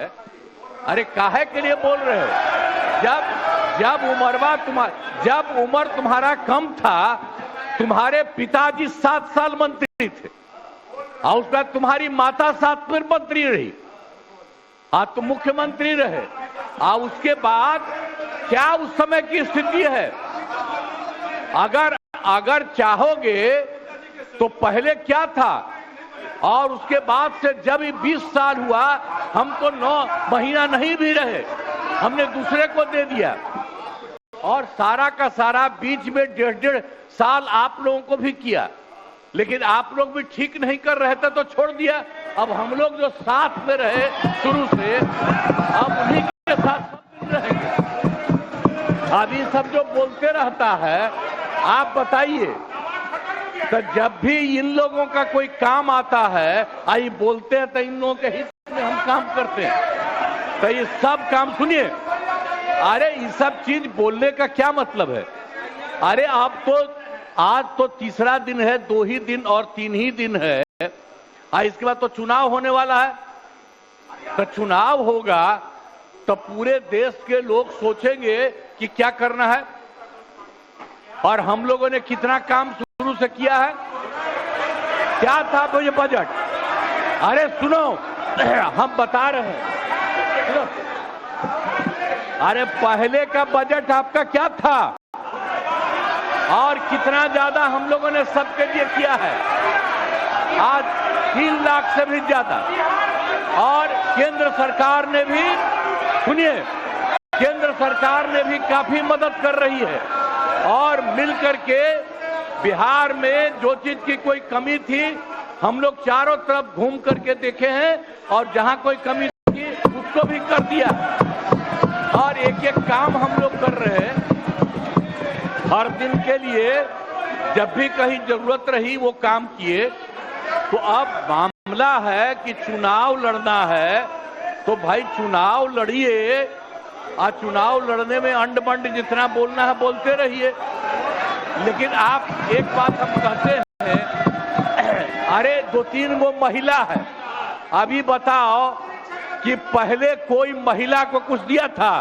है। अरे काहे के लिए बोल रहे हो? जब उम्र तुम्हारा कम था, तुम्हारे पिताजी 7 साल मंत्री थे और उसके बाद तुम्हारी माता 7 फिर मंत्री रही, आज तुम मुख्यमंत्री रहे, और उसके बाद क्या उस समय की स्थिति है? अगर चाहोगे तो पहले क्या था और उसके बाद से जब 20 साल हुआ, हम तो 9 महीना नहीं भी रहे, हमने दूसरे को दे दिया, और सारा का सारा बीच में 1.5 साल आप लोगों को भी किया, लेकिन आप लोग भी ठीक नहीं कर रहे थे तो छोड़ दिया। अब हम लोग जो साथ में रहे शुरू से, अब उन्हीं के साथ सब दिन रहेंगे। अभी सब जो बोलते रहता है, आप बताइए, तो जब भी इन लोगों का कोई काम आता है, आई बोलते हैं तो इन लोगों के हित में हम काम करते हैं। तो ये सब काम सुनिए, अरे ये सब चीज बोलने का क्या मतलब है? अरे आप तो आज तो तीसरा दिन है, 2 ही दिन और 3 ही दिन है, इसके बाद तो चुनाव होने वाला है। तो चुनाव होगा तो पूरे देश के लोग सोचेंगे कि क्या करना है, और हम लोगों ने कितना काम शुरू से किया है। क्या था वो ये बजट? अरे सुनो, हम बता रहे हैं, सुनो। अरे पहले का बजट आपका क्या था और कितना ज्यादा हम लोगों ने सबके लिए किया है? आज 3 लाख से भी ज्यादा, और केंद्र सरकार ने भी, सुनिए, केंद्र सरकार ने भी काफी मदद कर रही है, और मिलकर के बिहार में जो चीज की कोई कमी थी, हम लोग चारों तरफ घूम करके देखे हैं, और जहां कोई कमी थी उसको भी कर दिया, और एक एक काम हम लोग कर रहे हैं हर दिन के लिए। जब भी कहीं जरूरत रही वो काम किए। तो अब मामला है कि चुनाव लड़ना है, तो भाई चुनाव लड़िए, और चुनाव लड़ने में अंड बंड जितना बोलना है बोलते रहिए। लेकिन आप एक बात हम कहते हैं, अरे 2-3 वो महिला है, अभी बताओ कि पहले कोई महिला को कुछ दिया था?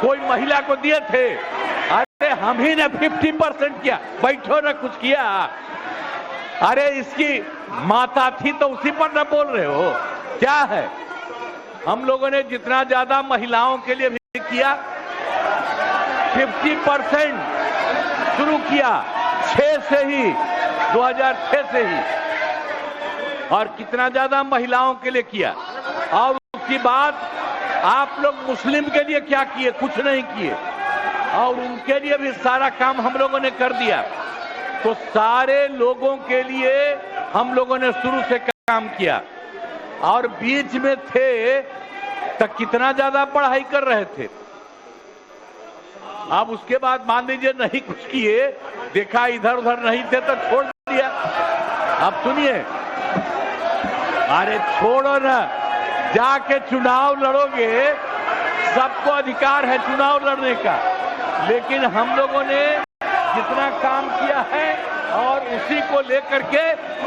कोई महिला को दिए थे? अरे हम ही ने 50% किया, बैठो ना कुछ किया। अरे इसकी माता थी तो उसी पर ना बोल रहे हो? क्या है? हम लोगों ने जितना ज्यादा महिलाओं के लिए भी किया, 50% शुरू किया 6 से ही, 2006 से ही, और कितना ज्यादा महिलाओं के लिए किया। और उसके बाद आप लोग मुस्लिम के लिए क्या किए? कुछ नहीं किए, और उनके लिए भी सारा काम हम लोगों ने कर दिया। तो सारे लोगों के लिए हम लोगों ने शुरू से काम किया, और बीच में थे तो कितना ज्यादा पढ़ाई कर रहे थे। अब उसके बाद मान लीजिए नहीं कुछ किए, देखा इधर उधर नहीं थे तो छोड़ दिया। अब सुनिए, अरे छोड़ो ना, जाके चुनाव लड़ोगे, सबको अधिकार है चुनाव लड़ने का, लेकिन हम लोगों ने जितना काम किया है और उसी को लेकर के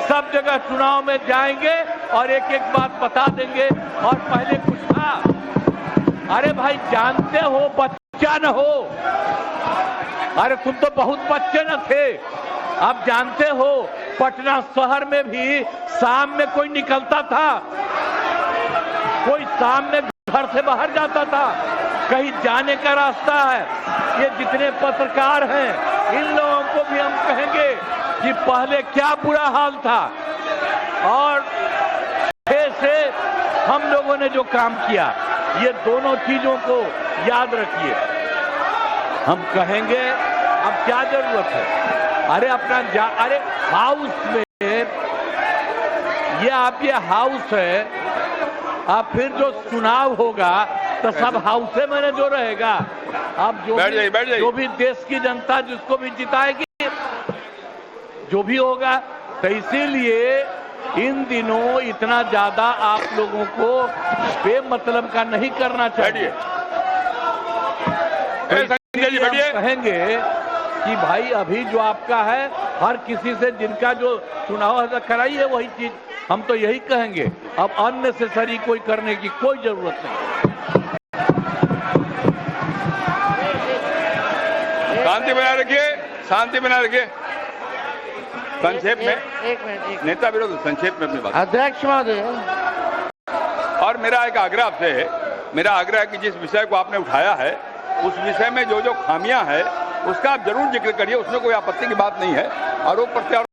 सब जगह चुनाव में जाएंगे और एक एक बात बता देंगे। और पहले कुछ था, अरे भाई जानते हो, बच्चा न हो, अरे तुम तो बहुत बच्चे न थे, अब जानते हो पटना शहर में भी शाम में कोई निकलता था, कोई शाम में घर से बाहर जाता था, कहीं जाने का रास्ता है। ये जितने पत्रकार हैं, इन लोगों को भी हम कहेंगे कि पहले क्या बुरा हाल था, और 6 से हम लोगों ने जो काम किया, ये दोनों चीजों को याद रखिए। हम कहेंगे अब क्या जरूरत है? अरे अपना अरे हाउस में, ये हाउस है, अब फिर जो चुनाव होगा तो सब हाउसे में जो रहेगा। अब जो भी देश की जनता जिसको भी जिताएगी, जो भी होगा, तो इसीलिए इन दिनों इतना ज्यादा आप लोगों को बेमतलब का नहीं करना चाहिए। कहेंगे कि भाई अभी जो आपका है, हर किसी से जिनका जो चुनाव कराइए वही चीज हम तो यही कहेंगे, अब अननेसेसरी कोई करने की कोई जरूरत नहीं। शांति बनाए रखिए, शांति बनाए रखिए। संक्षेप में एक मिनट नेता विरोध संक्षेप में अपनी बात। अध्यक्ष महोदय, और मेरा एक आग्रह आपसे है, मेरा आग्रह है कि जिस विषय को आपने उठाया है उस विषय में जो जो खामियां है उसका आप जरूर जिक्र करिए, उसमें कोई आपत्ति की बात नहीं है। आरोप प्रत्यारोप